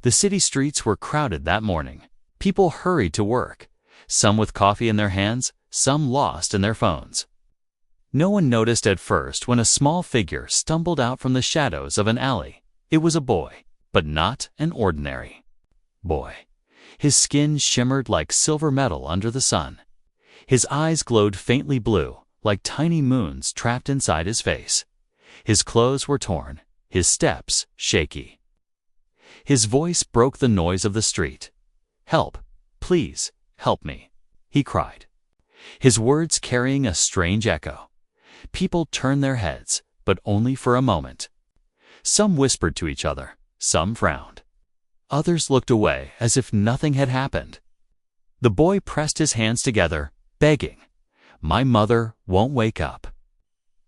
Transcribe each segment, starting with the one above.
The city streets were crowded that morning. People hurried to work, some with coffee in their hands, some lost in their phones. No one noticed at first when a small figure stumbled out from the shadows of an alley. It was a boy, but not an ordinary boy. His skin shimmered like silver metal under the sun. His eyes glowed faintly blue, like tiny moons trapped inside his face. His clothes were torn, his steps shaky. His voice broke the noise of the street. "Help, please, help me," he cried, his words carrying a strange echo. People turned their heads, but only for a moment. Some whispered to each other, some frowned. Others looked away as if nothing had happened. The boy pressed his hands together, begging, "My mother won't wake up.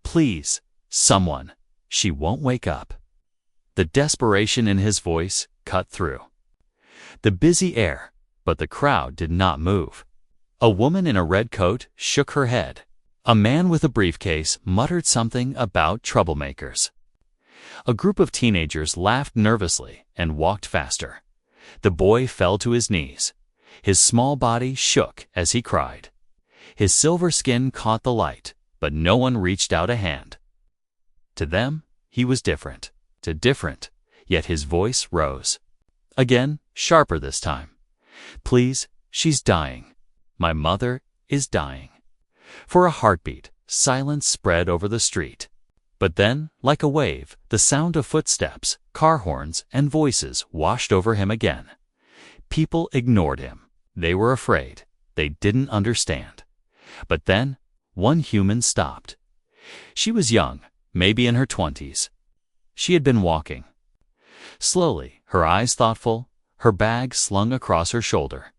Please, someone, she won't wake up." The desperation in his voice cut through the busy air, but the crowd did not move. A woman in a red coat shook her head. A man with a briefcase muttered something about troublemakers. A group of teenagers laughed nervously and walked faster. The boy fell to his knees. His small body shook as he cried. His silver skin caught the light, but no one reached out a hand. To them, he was different, yet his voice rose. Again, sharper this time. "Please, she's dying. My mother is dying." For a heartbeat, silence spread over the street. But then, like a wave, the sound of footsteps, car horns, and voices washed over him again. People ignored him. They were afraid. They didn't understand. But then, one human stopped. She was young, maybe in her 20s. She had been walking slowly, her eyes thoughtful, her bag slung across her shoulder.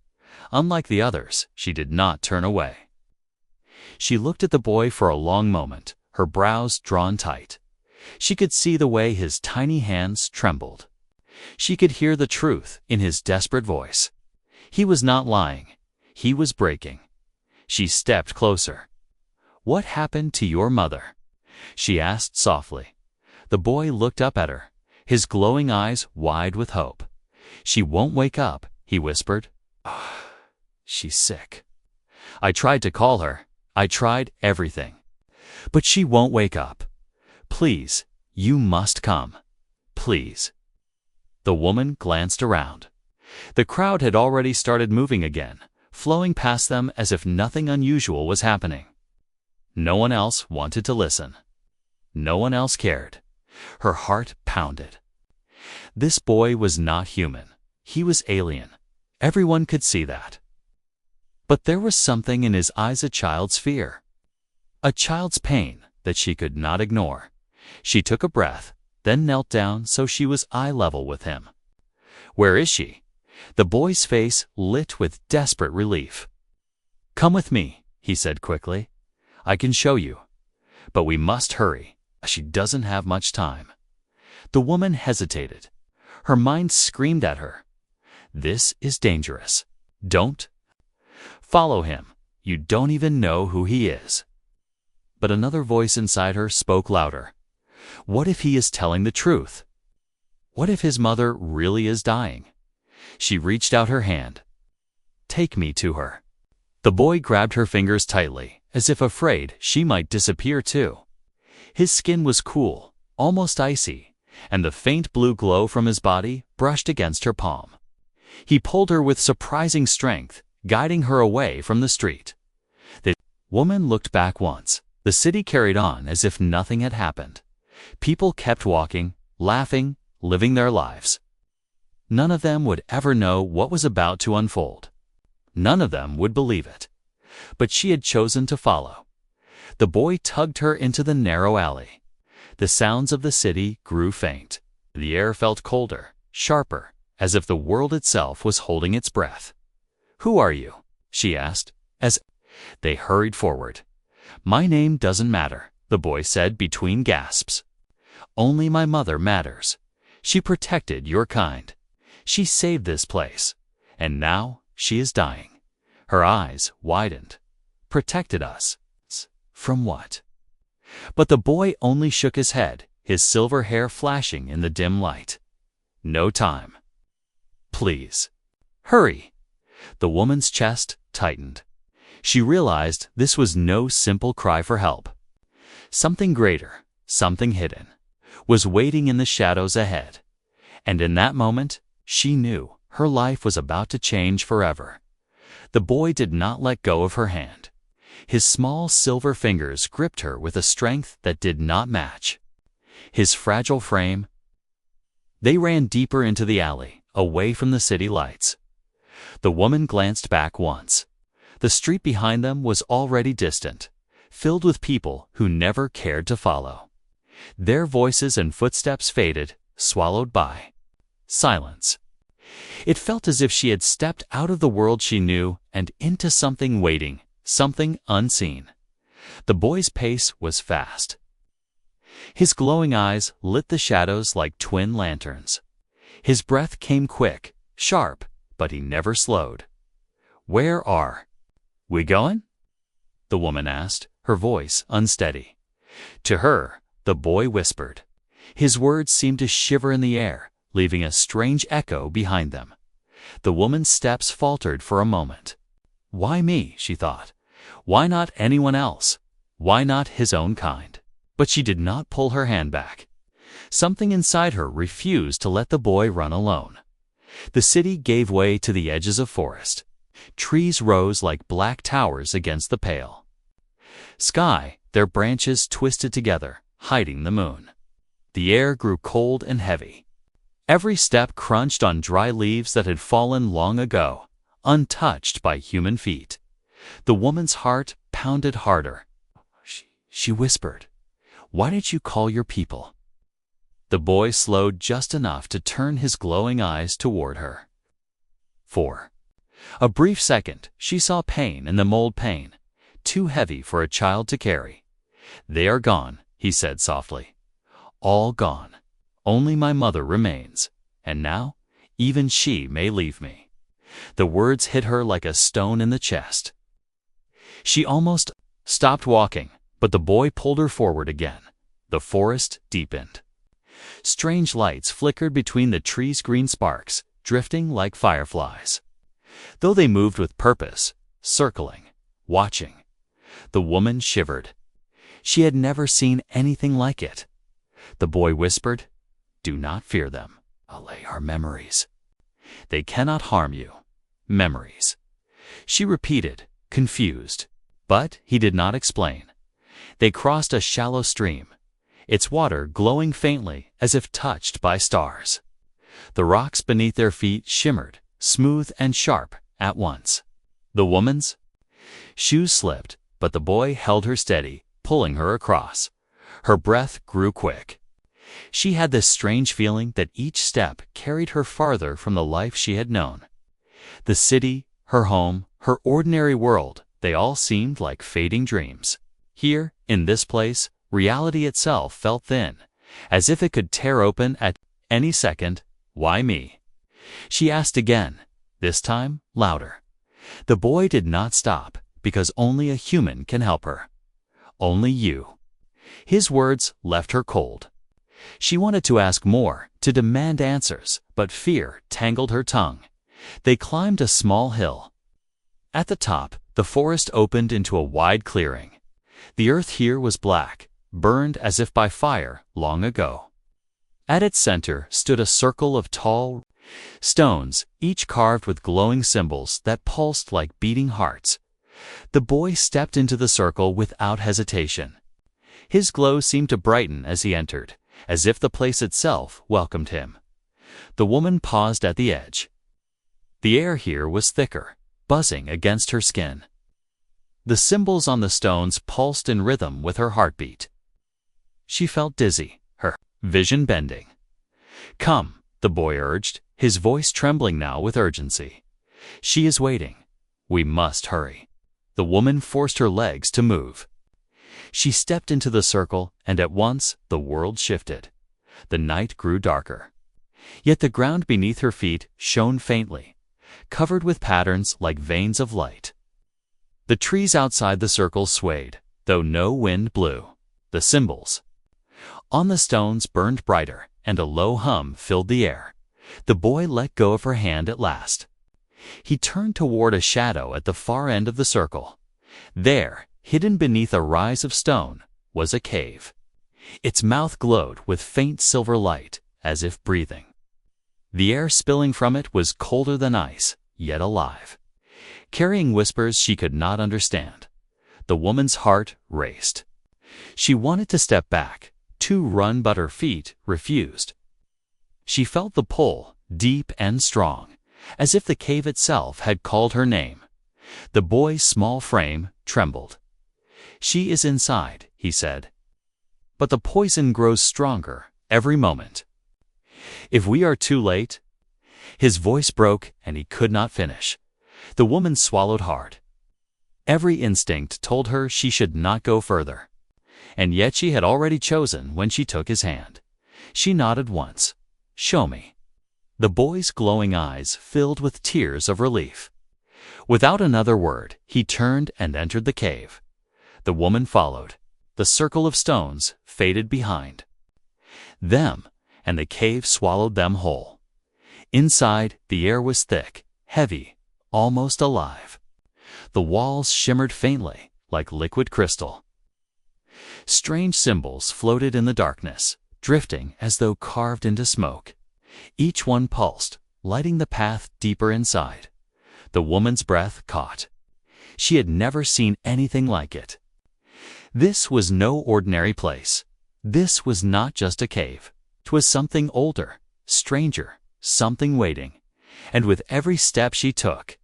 Unlike the others, she did not turn away. She looked at the boy for a long moment, her brows drawn tight. She could see the way his tiny hands trembled. She could hear the truth in his desperate voice. He was not lying. He was breaking. She stepped closer. "What happened to your mother?" she asked softly. The boy looked up at her, his glowing eyes wide with hope. "She won't wake up," he whispered. "She's sick. I tried to call her. I tried everything. But she won't wake up. Please, you must come. Please." The woman glanced around. The crowd had already started moving again, flowing past them as if nothing unusual was happening. No one else wanted to listen. No one else cared. Her heart pounded. This boy was not human. He was alien. Everyone could see that. But there was something in his eyes, a child's fear, a child's pain that she could not ignore. She took a breath, then knelt down so she was eye level with him. "Where is she?" The boy's face lit with desperate relief. "Come with me," he said quickly. "I can show you. But we must hurry. She doesn't have much time." The woman hesitated. Her mind screamed at her, "This is dangerous. Don't follow him. You don't even know who he is." But another voice inside her spoke louder. What if he is telling the truth? What if his mother really is dying? She reached out her hand. "Take me to her." The boy grabbed her fingers tightly, as if afraid she might disappear too. His skin was cool, almost icy, and the faint blue glow from his body brushed against her palm. He pulled her with surprising strength, guiding her away from the street. The woman looked back once. The city carried on as if nothing had happened. People kept walking, laughing, living their lives. None of them would ever know what was about to unfold. None of them would believe it. But she had chosen to follow. The boy tugged her into the narrow alley. The sounds of the city grew faint. The air felt colder, sharper, as if the world itself was holding its breath. "Who are you?" she asked, as they hurried forward. "My name doesn't matter," the boy said between gasps. "Only my mother matters. She protected your kind. She saved this place. And now she is dying." Her eyes widened. "Protected us. From what?" But the boy only shook his head, his silver hair flashing in the dim light. "No time." please. Hurry! The woman's chest tightened. She realized this was no simple cry for help. Something greater, something hidden, was waiting in the shadows ahead. And in that moment, she knew her life was about to change forever. The boy did not let go of her hand. His small silver fingers gripped her with a strength that did not match his fragile frame. They ran deeper into the alley, away from the city lights. The woman glanced back once. The street behind them was already distant, filled with people who never cared to follow. Their voices and footsteps faded, swallowed by silence. It felt as if she had stepped out of the world she knew and into something waiting, something unseen. The boy's pace was fast. His glowing eyes lit the shadows like twin lanterns. His breath came quick, sharp, but he never slowed. "Where are we going?" the woman asked, her voice unsteady. To her, the boy whispered. His words seemed to shiver in the air, leaving a strange echo behind them. The woman's steps faltered for a moment. Why me, she thought. Why not anyone else? Why not his own kind? But she did not pull her hand back. Something inside her refused to let the boy run alone. The city gave way to the edges of forest. Trees rose like black towers against the pale sky, their branches twisted together, hiding the moon. The air grew cold and heavy. Every step crunched on dry leaves that had fallen long ago, untouched by human feet. The woman's heart pounded harder. She whispered, "Why didn't you call your people?" The boy slowed just enough to turn his glowing eyes toward her. For a brief second, she saw pain in the mold pain, too heavy for a child to carry. "They are gone," he said softly. "All gone. Only my mother remains. And now, even she may leave me." The words hit her like a stone in the chest. She almost stopped walking, but the boy pulled her forward again. The forest deepened. Strange lights flickered between the trees' green sparks, drifting like fireflies. Though they moved with purpose, circling, watching, the woman shivered. She had never seen anything like it. The boy whispered, "Do not fear them. They are memories. They cannot harm you. Memories." She repeated, confused, but he did not explain. They crossed a shallow stream, its water glowing faintly as if touched by stars. The rocks beneath their feet shimmered, smooth and sharp at once. The woman's shoes slipped, but the boy held her steady, pulling her across. Her breath grew quick. She had this strange feeling that each step carried her farther from the life she had known. The city, her home, her ordinary world, they all seemed like fading dreams. Here, in this place, reality itself felt thin, as if it could tear open at any second. "Why me?" she asked again, this time louder. The boy did not stop, because only a human can help her. "Only you." His words left her cold. She wanted to ask more, to demand answers, but fear tangled her tongue. They climbed a small hill. At the top, the forest opened into a wide clearing. The earth here was black, burned as if by fire long ago. At its center stood a circle of tall stones, each carved with glowing symbols that pulsed like beating hearts. The boy stepped into the circle without hesitation. His glow seemed to brighten as he entered, as if the place itself welcomed him. The woman paused at the edge. The air here was thicker, buzzing against her skin. The symbols on the stones pulsed in rhythm with her heartbeat. She felt dizzy, her vision bending. "Come," the boy urged, his voice trembling now with urgency. "She is waiting. We must hurry." The woman forced her legs to move. She stepped into the circle, and at once the world shifted. The night grew darker. Yet the ground beneath her feet shone faintly, covered with patterns like veins of light. The trees outside the circle swayed, though no wind blew. The symbols on the stones burned brighter, and a low hum filled the air. The boy let go of her hand at last. He turned toward a shadow at the far end of the circle. There, hidden beneath a rise of stone, was a cave. Its mouth glowed with faint silver light, as if breathing. The air spilling from it was colder than ice, yet alive, carrying whispers she could not understand. The woman's heart raced. She wanted to step back, to run, but her feet refused. She felt the pull, deep and strong, as if the cave itself had called her name. The boy's small frame trembled. "She is inside," he said. "But the poison grows stronger every moment. If we are too late—" His voice broke and he could not finish. The woman swallowed hard. Every instinct told her she should not go further. And yet she had already chosen when she took his hand. She nodded once. "Show me." The boy's glowing eyes filled with tears of relief. Without another word, he turned and entered the cave. The woman followed. The circle of stones faded behind them, and the cave swallowed them whole. Inside, the air was thick, heavy, almost alive. The walls shimmered faintly, like liquid crystal. Strange symbols floated in the darkness, drifting as though carved into smoke. Each one pulsed, lighting the path deeper inside. The woman's breath caught. She had never seen anything like it. This was no ordinary place. This was not just a cave. 'Twas something older, stranger, something waiting. And with every step she took,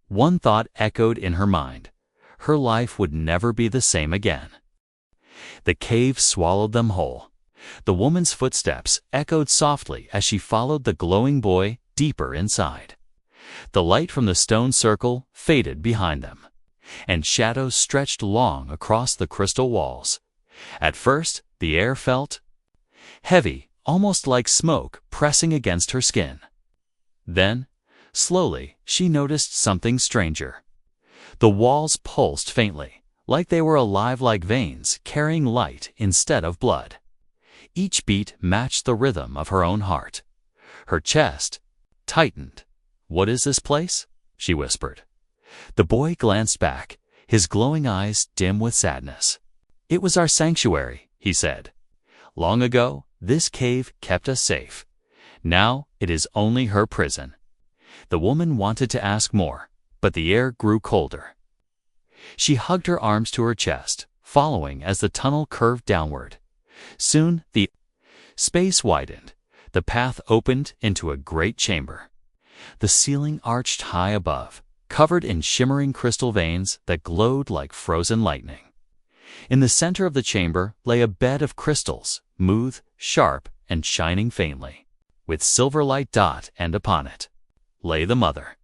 one thought echoed in her mind. Her life would never be the same again. The cave swallowed them whole. The woman's footsteps echoed softly as she followed the glowing boy deeper inside. The light from the stone circle faded behind them, and shadows stretched long across the crystal walls. At first, the air felt heavy, almost like smoke pressing against her skin. Then, slowly, she noticed something stranger. The walls pulsed faintly, like they were alive, like veins carrying light instead of blood. Each beat matched the rhythm of her own heart. Her chest tightened. "What is this place?" she whispered. The boy glanced back, his glowing eyes dim with sadness. "It was our sanctuary," he said. "Long ago, this cave kept us safe. Now it is only her prison." The woman wanted to ask more, but the air grew colder. She hugged her arms to her chest, following as the tunnel curved downward. Soon the space widened. The path opened into a great chamber. The ceiling arched high above, covered in shimmering crystal veins that glowed like frozen lightning. In the center of the chamber lay a bed of crystals, smooth, sharp, and shining faintly. With silver light dot and upon it lay the mother.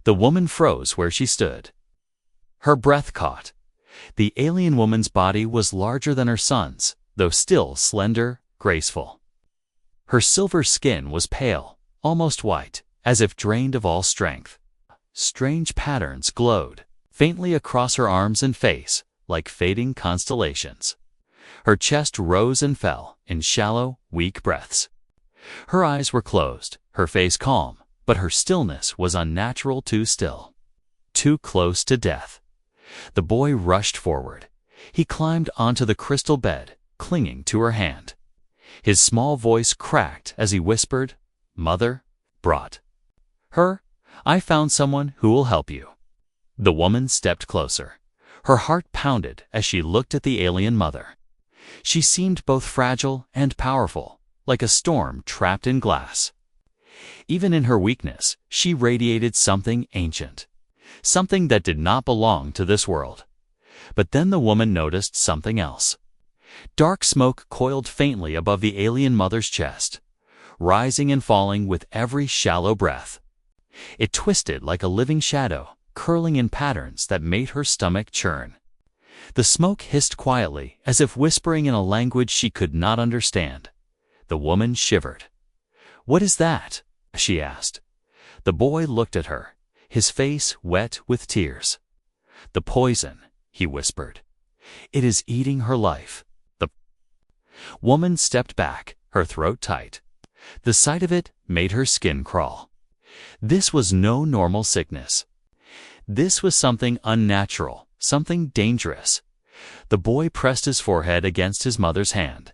The woman froze where she stood. Her breath caught. The alien woman's body was larger than her son's, though still slender, graceful. Her silver skin was pale, almost white, as if drained of all strength. Strange patterns glowed faintly across her arms and face, like fading constellations. Her chest rose and fell in shallow, weak breaths. Her eyes were closed, her face calm, but her stillness was unnatural, too still, too close to death. The boy rushed forward. He climbed onto the crystal bed, clinging to her hand. His small voice cracked as he whispered, "Mother brought her. I found someone who will help you." The woman stepped closer. Her heart pounded as she looked at the alien mother. She seemed both fragile and powerful, like a storm trapped in glass. Even in her weakness, she radiated something ancient, something that did not belong to this world. But then the woman noticed something else. Dark smoke coiled faintly above the alien mother's chest, rising and falling with every shallow breath. It twisted like a living shadow, curling in patterns that made her stomach churn. The smoke hissed quietly, as if whispering in a language she could not understand. The woman shivered. "What is that?" she asked. The boy looked at her, his face wet with tears. "The poison," he whispered. "It is eating her life." The woman stepped back, her throat tight. The sight of it made her skin crawl. This was no normal sickness. This was something unnatural, something dangerous. The boy pressed his forehead against his mother's hand.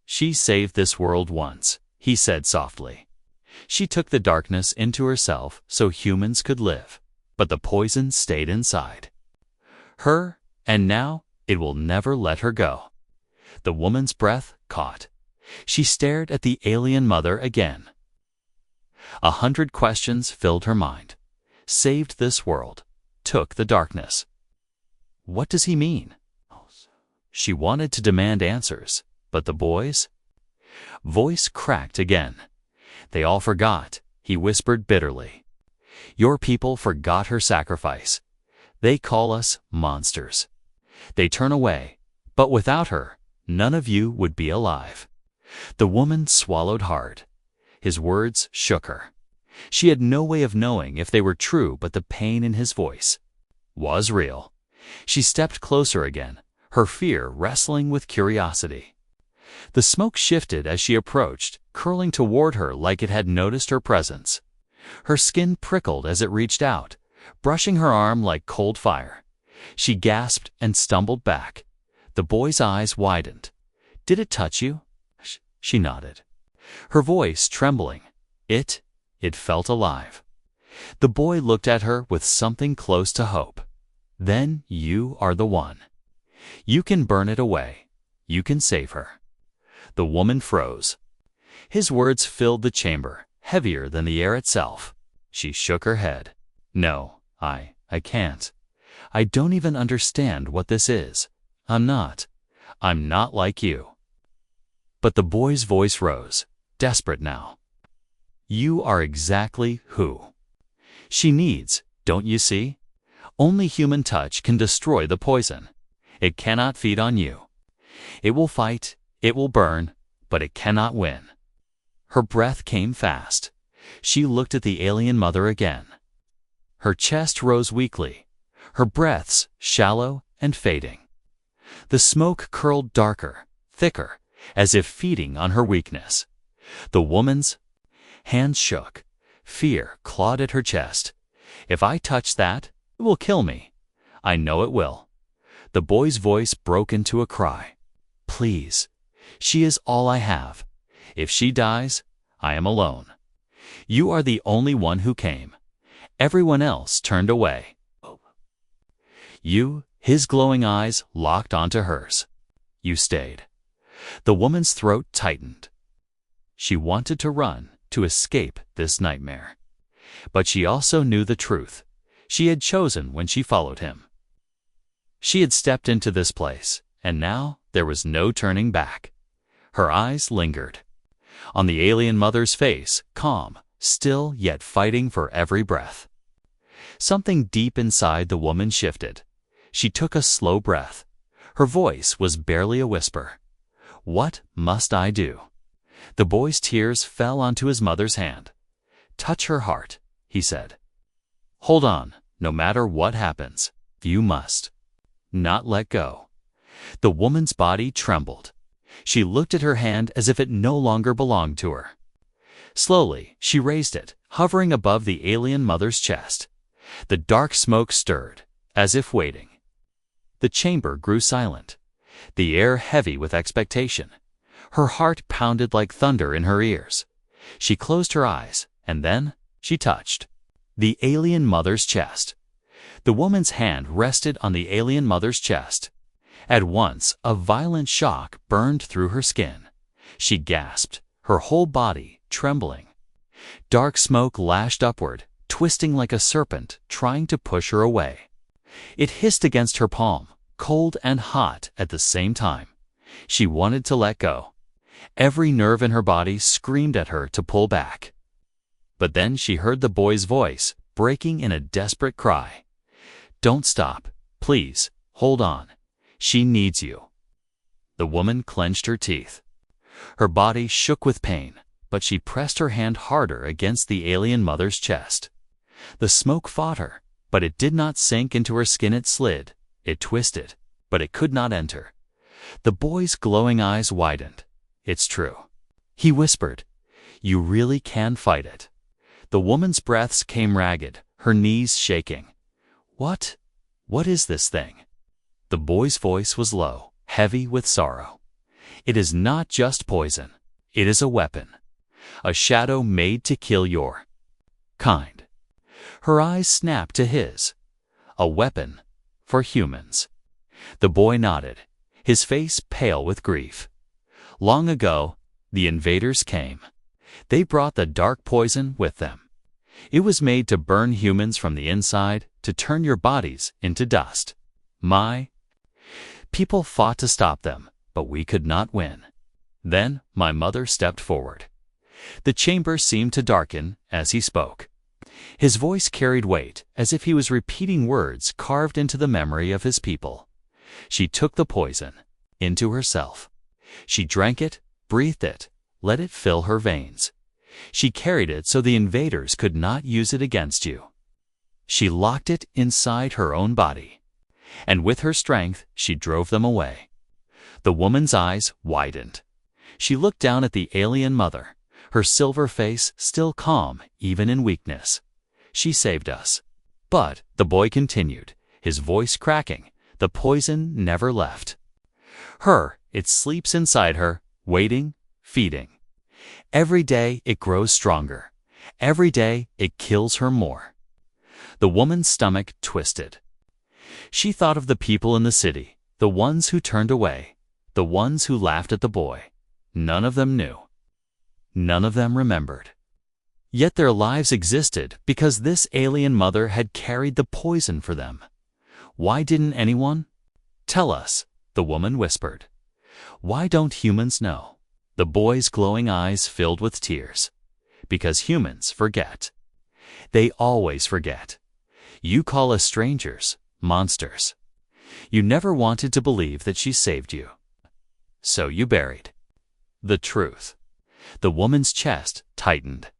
"She saved this world once," he said softly. "She took the darkness into herself so humans could live, but the poison stayed inside her, and now it will never let her go." The woman's breath caught. She stared at the alien mother again. 100 questions filled her mind. Saved this world, took the darkness. What does he mean? She wanted to demand answers, but the boy's voice cracked again. "They all forgot," he whispered bitterly. "Your people forgot her sacrifice. They call us monsters. They turn away, but without her, none of you would be alive." The woman swallowed hard. His words shook her. She had no way of knowing if they were true, but the pain in his voice was real. She stepped closer again, her fear wrestling with curiosity. The smoke shifted as she approached, curling toward her like it had noticed her presence. Her skin prickled as it reached out, brushing her arm like cold fire. She gasped and stumbled back. The boy's eyes widened. "Did it touch you?" She nodded, her voice trembling. It felt alive. The boy looked at her with something close to hope. "Then you are the one. You can burn it away. You can save her." The woman froze. His words filled the chamber, heavier than the air itself. She shook her head. "No, I can't. I don't even understand what this is. I'm not like you." But the boy's voice rose, desperate now. "You are exactly who she needs, don't you see? Only human touch can destroy the poison. It cannot feed on you. It will fight, it will burn, but it cannot win." Her breath came fast. She looked at the alien mother again. Her chest rose weakly, her breaths shallow and fading. The smoke curled darker, thicker, as if feeding on her weakness. The woman's hands shook. Fear clawed at her chest. "If I touch that, it will kill me. I know it will." The boy's voice broke into a cry. "Please, she is all I have. If she dies, I am alone. You are the only one who came. Everyone else turned away." His glowing eyes locked onto hers. "You stayed." The woman's throat tightened. She wanted to run, to escape this nightmare. But she also knew the truth. She had chosen when she followed him. She had stepped into this place, and now there was no turning back. Her eyes lingered. On the alien mother's face, calm, still yet fighting for every breath. Something deep inside the woman shifted. She took a slow breath. Her voice was barely a whisper. "What must I do?" The boy's tears fell onto his mother's hand. "Touch her heart," he said. "Hold on, no matter what happens. You must not let go." The woman's body trembled. She looked at her hand as if it no longer belonged to her. Slowly, she raised it, hovering above the alien mother's chest. The dark smoke stirred, as if waiting. The chamber grew silent, the air heavy with expectation. Her heart pounded like thunder in her ears. She closed her eyes, and then she touched the alien mother's chest. The woman's hand rested on the alien mother's chest. At once, a violent shock burned through her skin. She gasped, her whole body trembling. Dark smoke lashed upward, twisting like a serpent, trying to push her away. It hissed against her palm, cold and hot at the same time. She wanted to let go. Every nerve in her body screamed at her to pull back. But then she heard the boy's voice, breaking in a desperate cry. "Don't stop. Please, hold on. She needs you." The woman clenched her teeth. Her body shook with pain, but she pressed her hand harder against the alien mother's chest. The smoke fought her, but it did not sink into her skin. It slid, it twisted, but it could not enter. The boy's glowing eyes widened. "It's true," he whispered. You really can fight it. The woman's breaths came ragged, her knees shaking. What is this thing? The boy's voice was low, heavy with sorrow. It is not just poison. It is a weapon. A shadow made to kill your kind. Her eyes snapped to his. A weapon for humans. The boy nodded, his face pale with grief. Long ago, the invaders came. They brought the dark poison with them. It was made to burn humans from the inside, to turn your bodies into dust. My people fought to stop them, but we could not win. Then my mother stepped forward. The chamber seemed to darken as he spoke. His voice carried weight, as if he was repeating words carved into the memory of his people. She took the poison into herself. She drank it, breathed it, let it fill her veins. She carried it so the invaders could not use it against you. She locked it inside her own body, and with her strength she drove them away. The woman's eyes widened. She looked down at the alien mother, her silver face still calm even in weakness. She saved us. But, the boy continued, his voice cracking, the poison never left. It sleeps inside her, waiting, feeding. Every day it grows stronger. Every day it kills her more. The woman's stomach twisted. She thought of the people in the city, the ones who turned away, the ones who laughed at the boy. None of them knew. None of them remembered. Yet their lives existed because this alien mother had carried the poison for them. Why didn't anyone? Tell us, the woman whispered. Why don't humans know? The boy's glowing eyes filled with tears. Because humans forget. They always forget. You call us strangers, monsters. You never wanted to believe that she saved you. So you buried the truth. The woman's chest tightened.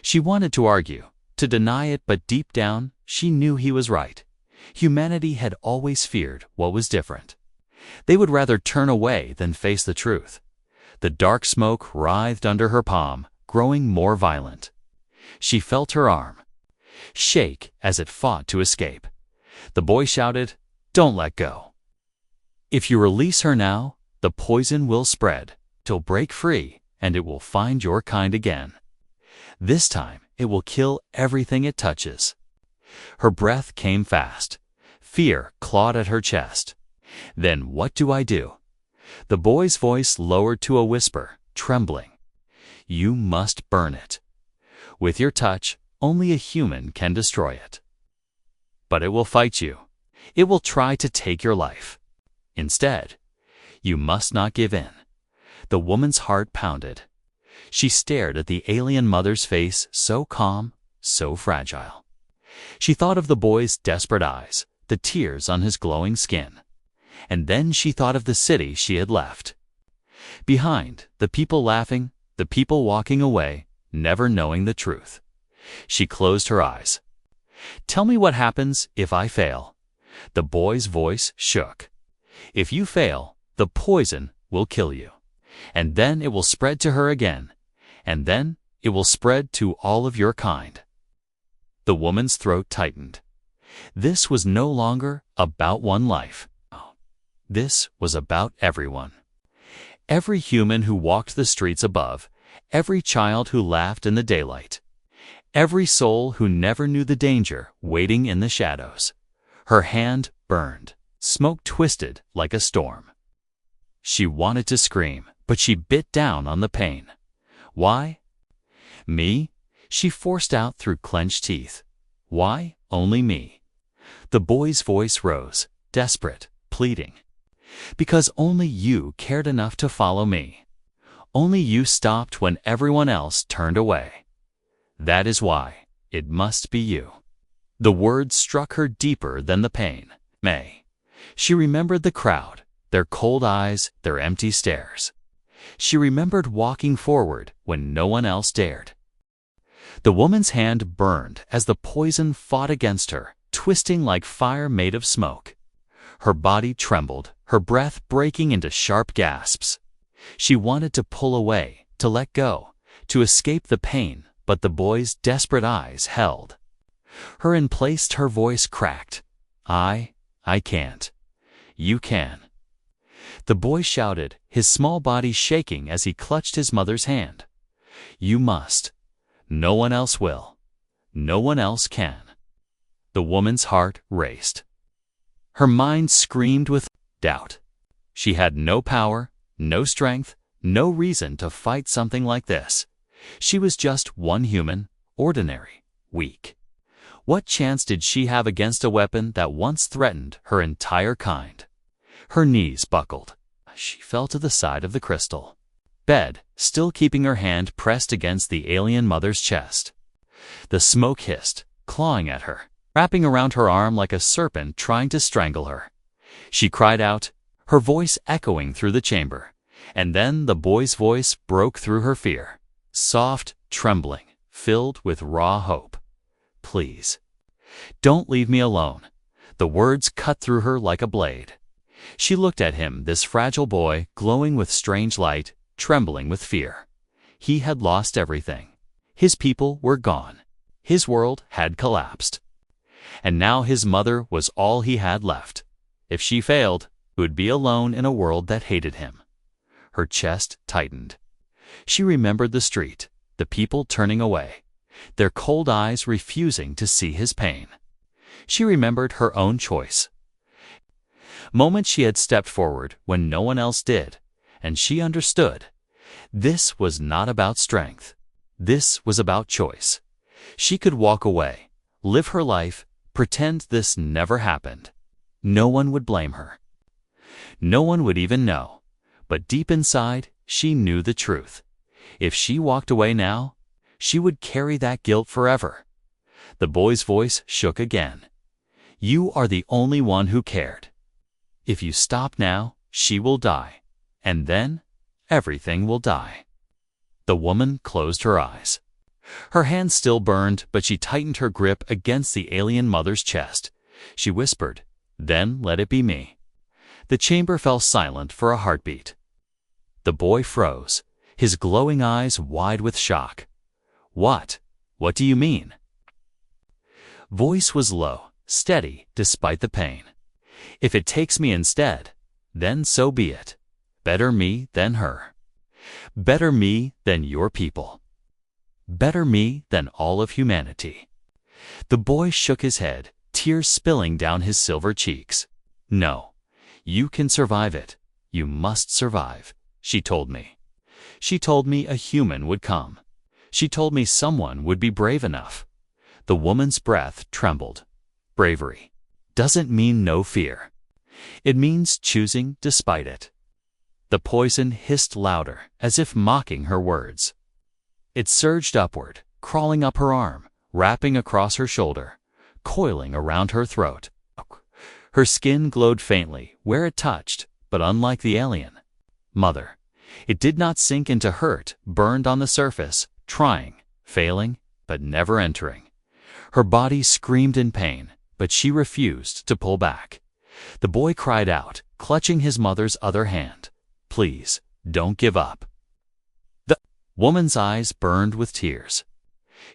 She wanted to argue, to deny it, but deep down, she knew he was right. Humanity had always feared what was different. They would rather turn away than face the truth. The dark smoke writhed under her palm, growing more violent. She felt her arm shake as it fought to escape. The boy shouted, "Don't let go. If you release her now, the poison will spread. It'll break free, and it will find your kind again. This time, it will kill everything it touches." Her breath came fast. Fear clawed at her chest. Then what do I do? The boy's voice lowered to a whisper, trembling. You must burn it. With your touch, only a human can destroy it. But it will fight you. It will try to take your life. Instead, you must not give in. The woman's heart pounded. She stared at the alien mother's face, so calm, so fragile. She thought of the boy's desperate eyes, the tears on his glowing skin. And then she thought of the city she had left. Behind, the people laughing, the people walking away, never knowing the truth. She closed her eyes. Tell me what happens if I fail. The boy's voice shook. If you fail, the poison will kill you. And then it will spread to her again. And then it will spread to all of your kind. The woman's throat tightened. This was no longer about one life. This was about everyone. Every human who walked the streets above, every child who laughed in the daylight, every soul who never knew the danger waiting in the shadows. Her hand burned, smoke twisted like a storm. She wanted to scream, but she bit down on the pain. Why? Me? She forced out through clenched teeth. Why only me? The boy's voice rose, desperate, pleading. Because only you cared enough to follow me. Only you stopped when everyone else turned away. That is why it must be you. The words struck her deeper than the pain. May. She remembered the crowd, their cold eyes, their empty stares. She remembered walking forward when no one else dared. The woman's hand burned as the poison fought against her, twisting like fire made of smoke. Her body trembled, her breath breaking into sharp gasps. She wanted to pull away, to let go, to escape the pain, but the boy's desperate eyes held her in place. Her voice cracked. I can't. You can. The boy shouted, his small body shaking as he clutched his mother's hand. You must. No one else will. No one else can. The woman's heart raced. Her mind screamed with doubt. She had no power, no strength, no reason to fight something like this. She was just one human, ordinary, weak. What chance did she have against a weapon that once threatened her entire kind? Her knees buckled. She fell to the side of the crystal bed, still keeping her hand pressed against the alien mother's chest. The smoke hissed, clawing at her, wrapping around her arm like a serpent trying to strangle her. She cried out, her voice echoing through the chamber. And then the boy's voice broke through her fear, soft, trembling, filled with raw hope. Please, don't leave me alone. The words cut through her like a blade. She looked at him, this fragile boy, glowing with strange light, trembling with fear. He had lost everything. His people were gone. His world had collapsed. And now his mother was all he had left. If she failed, he would be alone in a world that hated him. Her chest tightened. She remembered the street, the people turning away, their cold eyes refusing to see his pain. She remembered her own choice. Moments she had stepped forward when no one else did, and she understood. This was not about strength. This was about choice. She could walk away, live her life, pretend this never happened. No one would blame her. No one would even know. But deep inside, she knew the truth. If she walked away now, she would carry that guilt forever. The boy's voice shook again. You are the only one who cared. If you stop now, she will die. And then, everything will die. The woman closed her eyes. Her hand still burned, but she tightened her grip against the alien mother's chest. She whispered, then let it be me. The chamber fell silent for a heartbeat. The boy froze, his glowing eyes wide with shock. What? What do you mean? Voice was low, steady, despite the pain. If it takes me instead, then so be it. Better me than her. Better me than your people. Better me than all of humanity. The boy shook his head, tears spilling down his silver cheeks. No, you can survive it. You must survive. She told me. She told me a human would come. She told me someone would be brave enough. The woman's breath trembled. Bravery doesn't mean no fear. It means choosing despite it. The poison hissed louder, as if mocking her words. It surged upward, crawling up her arm, wrapping across her shoulder, coiling around her throat. Her skin glowed faintly where it touched, but unlike the alien mother, it did not sink into hurt, burned on the surface, trying, failing, but never entering. Her body screamed in pain, but she refused to pull back. The boy cried out, clutching his mother's other hand. Please, don't give up. The woman's eyes burned with tears.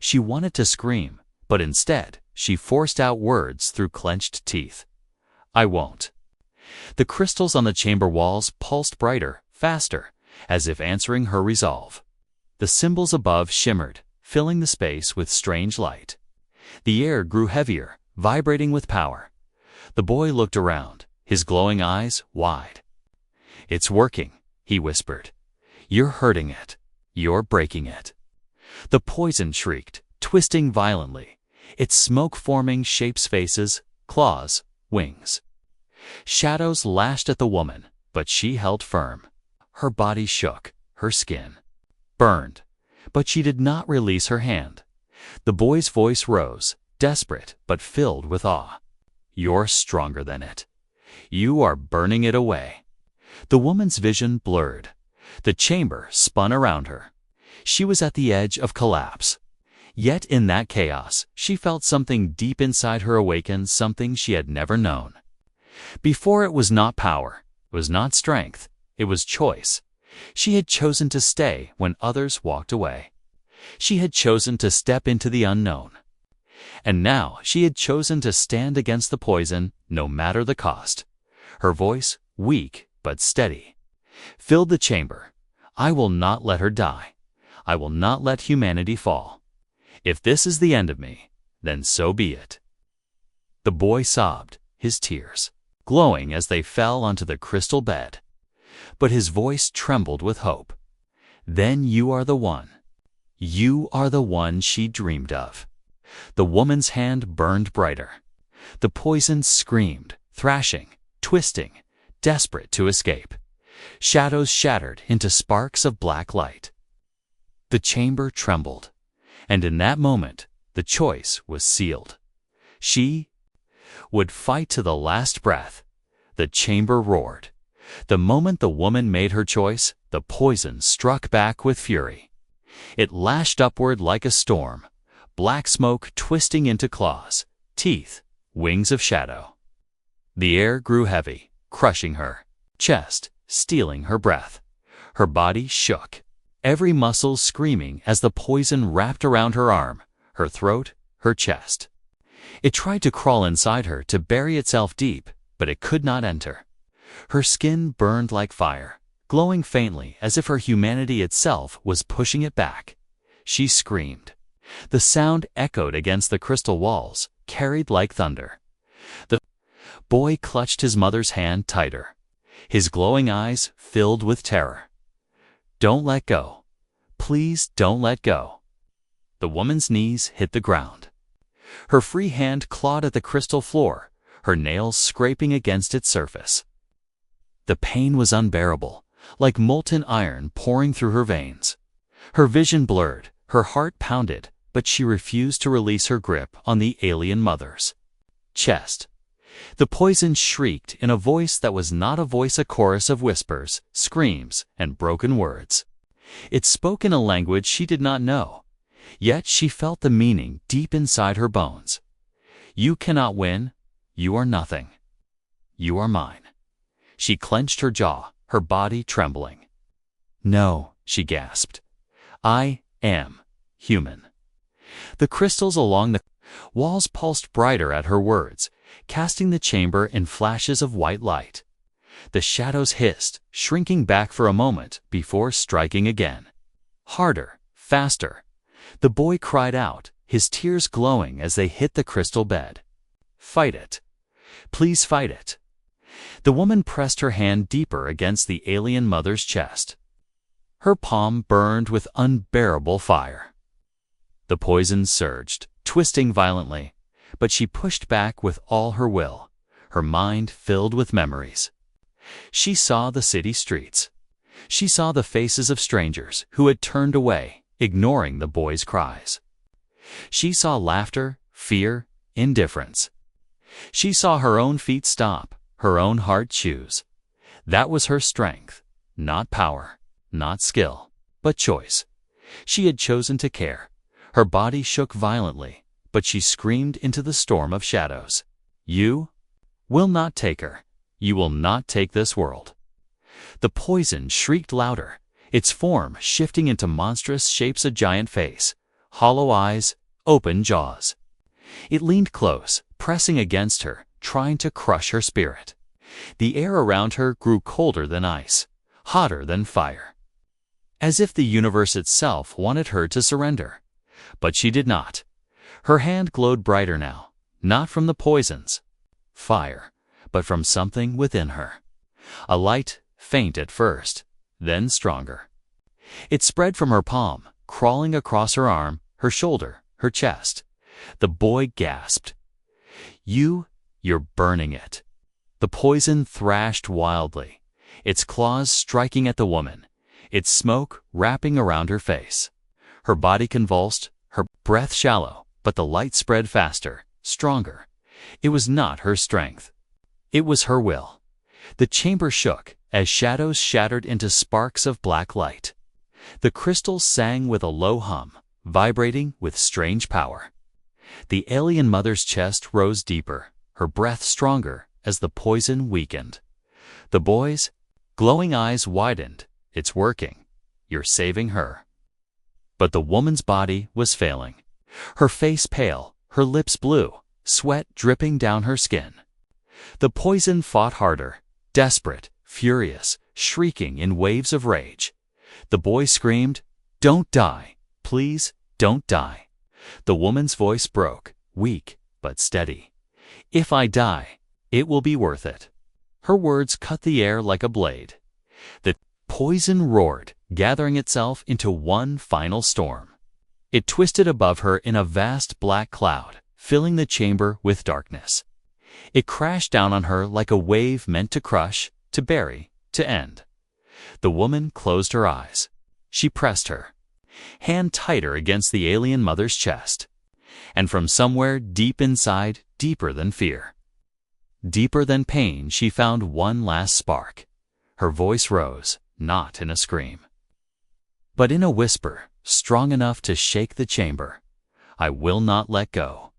She wanted to scream, but instead, she forced out words through clenched teeth. I won't. The crystals on the chamber walls pulsed brighter, faster, as if answering her resolve. The symbols above shimmered, filling the space with strange light. The air grew heavier, vibrating with power. The boy looked around, his glowing eyes wide. It's working, he whispered. You're hurting it. You're breaking it. The poison shrieked, twisting violently, its smoke forming shapes, faces, claws, wings. Shadows lashed at the woman, but she held firm. Her body shook, her skin burned, but she did not release her hand. The boy's voice rose, desperate but filled with awe. You're stronger than it. You are burning it away. The woman's vision blurred. The chamber spun around her. She was at the edge of collapse. Yet in that chaos, she felt something deep inside her awaken, something she had never known. Before, it was not power, it was not strength, it was choice. She had chosen to stay when others walked away. She had chosen to step into the unknown. And now she had chosen to stand against the poison, no matter the cost. Her voice, weak but steady, filled the chamber. I will not let her die. I will not let humanity fall. If this is the end of me, then so be it. The boy sobbed, his tears glowing as they fell onto the crystal bed. But his voice trembled with hope. Then you are the one. You are the one she dreamed of. The woman's hand burned brighter. The poison screamed, thrashing, twisting, desperate to escape. Shadows shattered into sparks of black light. The chamber trembled, and in that moment, the choice was sealed. She would fight to the last breath. The chamber roared. The moment the woman made her choice, the poison struck back with fury. It lashed upward like a storm, black smoke twisting into claws, teeth, wings of shadow. The air grew heavy, crushing her chest, stealing her breath. Her body shook, every muscle screaming as the poison wrapped around her arm, her throat, her chest. It tried to crawl inside her to bury itself deep, but it could not enter. Her skin burned like fire, glowing faintly as if her humanity itself was pushing it back. She screamed. The sound echoed against the crystal walls, carried like thunder. The boy clutched his mother's hand tighter, his glowing eyes filled with terror. Don't let go. Please don't let go. The woman's knees hit the ground. Her free hand clawed at the crystal floor, her nails scraping against its surface. The pain was unbearable, like molten iron pouring through her veins. Her vision blurred, her heart pounded, but she refused to release her grip on the alien mother's chest. The poison shrieked in a voice that was not a voice, a chorus of whispers, screams, and broken words. It spoke in a language she did not know, yet she felt the meaning deep inside her bones. You cannot win. You are nothing. You are mine. She clenched her jaw, her body trembling. No, she gasped. I am human. The crystals along the walls pulsed brighter at her words, casting the chamber in flashes of white light. The shadows hissed, shrinking back for a moment before striking again. Harder, faster. The boy cried out, his tears glowing as they hit the crystal bed. Fight it. Please fight it. The woman pressed her hand deeper against the alien mother's chest. Her palm burned with unbearable fire. The poison surged, twisting violently, but she pushed back with all her will, her mind filled with memories. She saw the city streets. She saw the faces of strangers who had turned away, ignoring the boy's cries. She saw laughter, fear, indifference. She saw her own feet stop, her own heart choose. That was her strength, not power, not skill, but choice. She had chosen to care. Her body shook violently, but she screamed into the storm of shadows. You will not take her. You will not take this world. The poison shrieked louder, its form shifting into monstrous shapes, a giant face, hollow eyes, open jaws. It leaned close, pressing against her, trying to crush her spirit. The air around her grew colder than ice, hotter than fire, as if the universe itself wanted her to surrender. But she did not. Her hand glowed brighter now, not from the poison's fire, but from something within her. A light, faint at first, then stronger. It spread from her palm, crawling across her arm, her shoulder, her chest. The boy gasped. You're burning it. The poison thrashed wildly, its claws striking at the woman, its smoke wrapping around her face. Her body convulsed, her breath shallow, but the light spread faster, stronger. It was not her strength. It was her will. The chamber shook as shadows shattered into sparks of black light. The crystals sang with a low hum, vibrating with strange power. The alien mother's chest rose deeper, her breath stronger as the poison weakened. The boy's glowing eyes widened. It's working. You're saving her. But the woman's body was failing. Her face pale, her lips blue, sweat dripping down her skin. The poison fought harder, desperate, furious, shrieking in waves of rage. The boy screamed, "Don't die! Please, don't die!" The woman's voice broke, weak but steady. "If I die, it will be worth it." Her words cut the air like a blade. The poison roared, gathering itself into one final storm. It twisted above her in a vast black cloud, filling the chamber with darkness. It crashed down on her like a wave meant to crush, to bury, to end. The woman closed her eyes. She pressed her hand tighter against the alien mother's chest. And from somewhere deep inside, deeper than fear, deeper than pain, she found one last spark. Her voice rose, not in a scream, but in a whisper, strong enough to shake the chamber. "I will not let go."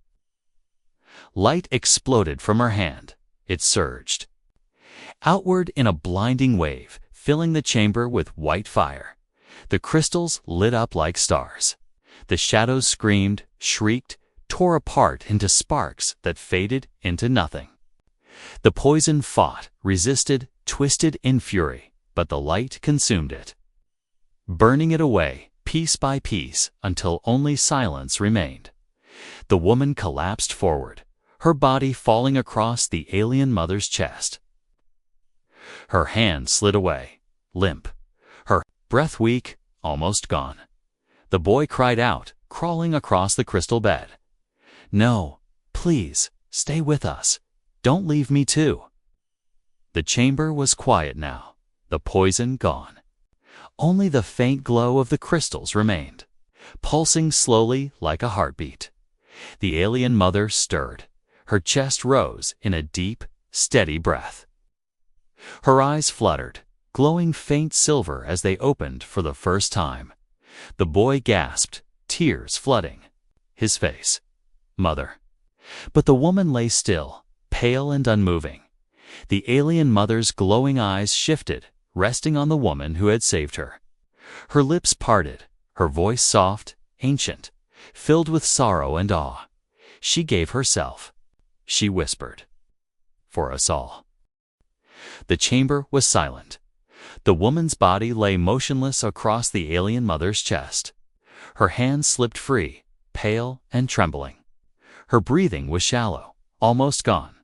Light exploded from her hand. It surged outward in a blinding wave, filling the chamber with white fire. The crystals lit up like stars. The shadows screamed, shrieked, tore apart into sparks that faded into nothing. The poison fought, resisted, twisted in fury, but the light consumed it, burning it away, piece by piece, until only silence remained. The woman collapsed forward, her body falling across the alien mother's chest. Her hand slid away, limp, her breath weak, almost gone. The boy cried out, crawling across the crystal bed. "No, please, stay with us. Don't leave me too." The chamber was quiet now, the poison gone. Only the faint glow of the crystals remained, pulsing slowly like a heartbeat. The alien mother stirred. Her chest rose in a deep, steady breath. Her eyes fluttered, glowing faint silver as they opened for the first time. The boy gasped, tears flooding his face. "Mother." But the woman lay still, pale and unmoving. The alien mother's glowing eyes shifted, resting on the woman who had saved her. Her lips parted, her voice soft, ancient, filled with sorrow and awe. She gave herself. She whispered, "For us all." The chamber was silent. The woman's body lay motionless across the alien mother's chest. Her hands slipped free, pale and trembling. Her breathing was shallow, almost gone.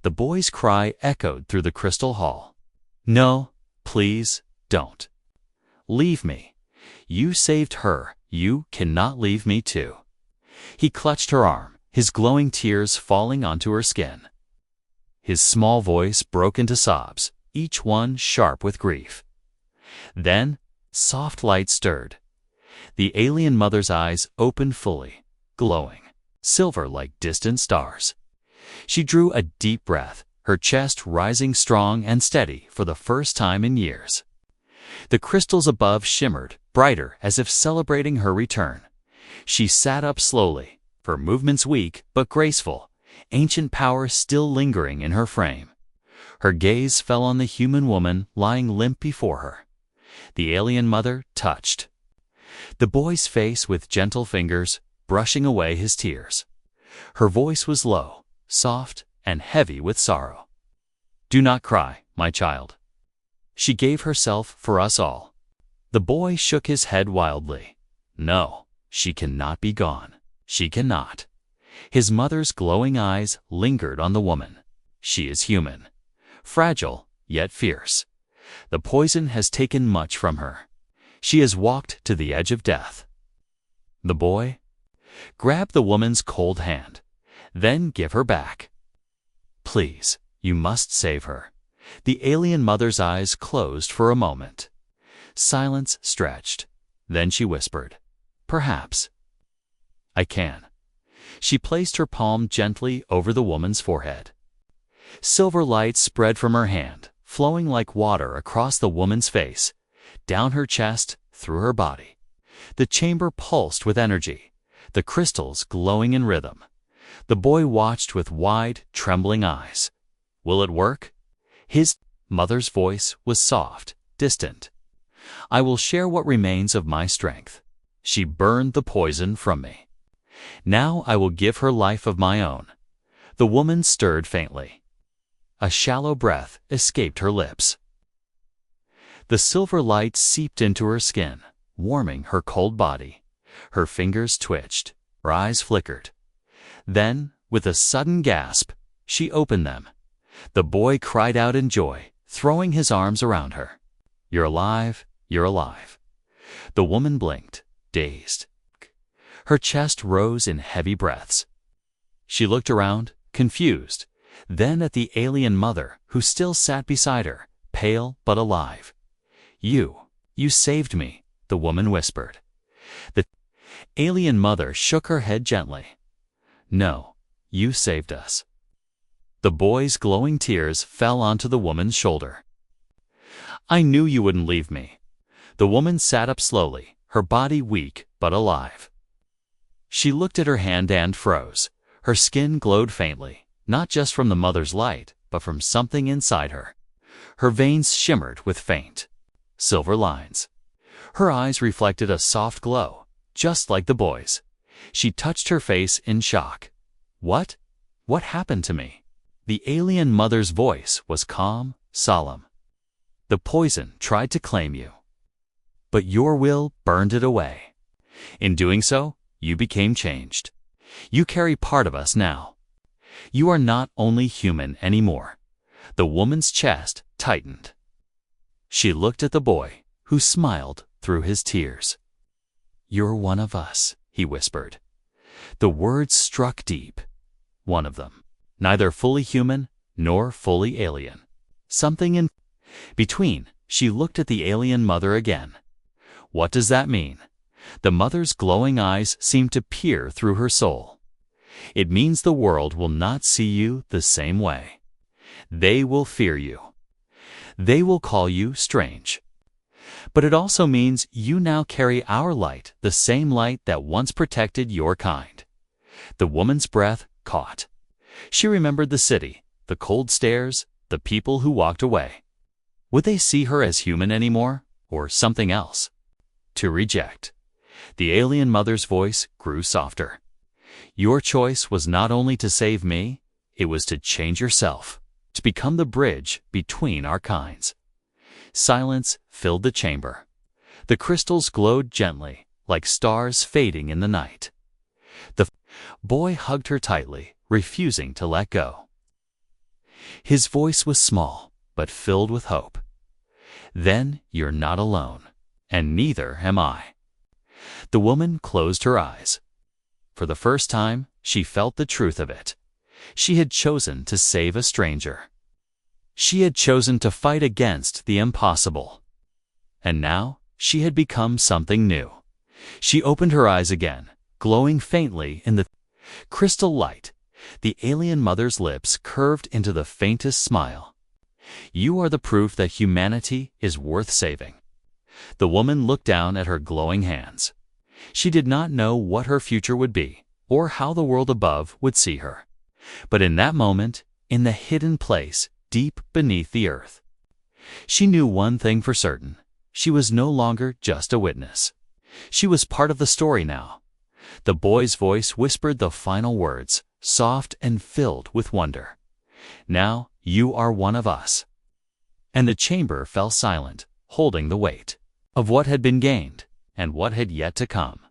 The boy's cry echoed through the crystal hall. "No, please, don't. Leave me. You saved her. You cannot leave me too." He clutched her arm, his glowing tears falling onto her skin. His small voice broke into sobs, each one sharp with grief. Then, soft light stirred. The alien mother's eyes opened fully, glowing, silver like distant stars. She drew a deep breath, her chest rising strong and steady for the first time in years. The crystals above shimmered, brighter as if celebrating her return. She sat up slowly, her movements weak but graceful, ancient power still lingering in her frame. Her gaze fell on the human woman lying limp before her. The alien mother touched the boy's face with gentle fingers, brushing away his tears. Her voice was low, soft, and heavy with sorrow. "Do not cry, my child. She gave herself for us all." The boy shook his head wildly. "No, she cannot be gone. She cannot." His mother's glowing eyes lingered on the woman. She is human, fragile, yet fierce. The poison has taken much from her. She has walked to the edge of death. The boy grabbed the woman's cold hand, then give her back. "Please, you must save her." The alien mother's eyes closed for a moment. Silence stretched. Then she whispered, "Perhaps I can." She placed her palm gently over the woman's forehead. Silver light spread from her hand, flowing like water across the woman's face, down her chest, through her body. The chamber pulsed with energy, the crystals glowing in rhythm. The boy watched with wide, trembling eyes. "Will it work?" His mother's voice was soft, distant. "I will share what remains of my strength. She burned the poison from me. Now I will give her life of my own." The woman stirred faintly. A shallow breath escaped her lips. The silver light seeped into her skin, warming her cold body. Her fingers twitched, her eyes flickered. Then, with a sudden gasp, she opened them. The boy cried out in joy, throwing his arms around her. "You're alive, you're alive." The woman blinked, dazed. Her chest rose in heavy breaths. She looked around, confused, then at the alien mother who still sat beside her, pale but alive. You saved me," the woman whispered. The alien mother shook her head gently. "No, you saved us." The boy's glowing tears fell onto the woman's shoulder. "I knew you wouldn't leave me." The woman sat up slowly, her body weak but alive. She looked at her hand and froze. Her skin glowed faintly, not just from the mother's light, but from something inside her. Her veins shimmered with faint silver lines. Her eyes reflected a soft glow, just like the boy's. She touched her face in shock. What happened to me?" The alien mother's voice was calm, solemn. "The poison tried to claim you, but your will burned it away. In doing so, you became changed. You carry part of us now. You are not only human anymore." The woman's chest tightened. She looked at the boy, who smiled through his tears. "You're one of us," he whispered. The words struck deep. One of them, neither fully human nor fully alien. Something in between. She looked at the alien mother again. "What does that mean?" The mother's glowing eyes seemed to peer through her soul. "It means the world will not see you the same way. They will fear you. They will call you strange. But it also means you now carry our light, the same light that once protected your kind." The woman's breath caught. She remembered the city, the cold stares, the people who walked away. Would they see her as human anymore, or something else? To reject. The alien mother's voice grew softer. "Your choice was not only to save me, it was to change yourself, to become the bridge between our kinds." Silence filled the chamber. The crystals glowed gently, like stars fading in the night. The boy hugged her tightly, refusing to let go. His voice was small, but filled with hope. "Then you're not alone, and neither am I." The woman closed her eyes. For the first time, she felt the truth of it. She had chosen to save a stranger. She had chosen to fight against the impossible. And now, she had become something new. She opened her eyes again, glowing faintly in the crystal light. The alien mother's lips curved into the faintest smile. "You are the proof that humanity is worth saving." The woman looked down at her glowing hands. She did not know what her future would be, or how the world above would see her. But in that moment, in the hidden place, deep beneath the earth, she knew one thing for certain. She was no longer just a witness. She was part of the story now. The boy's voice whispered the final words, soft and filled with wonder. "Now you are one of us." And the chamber fell silent, holding the weight of what had been gained and what had yet to come.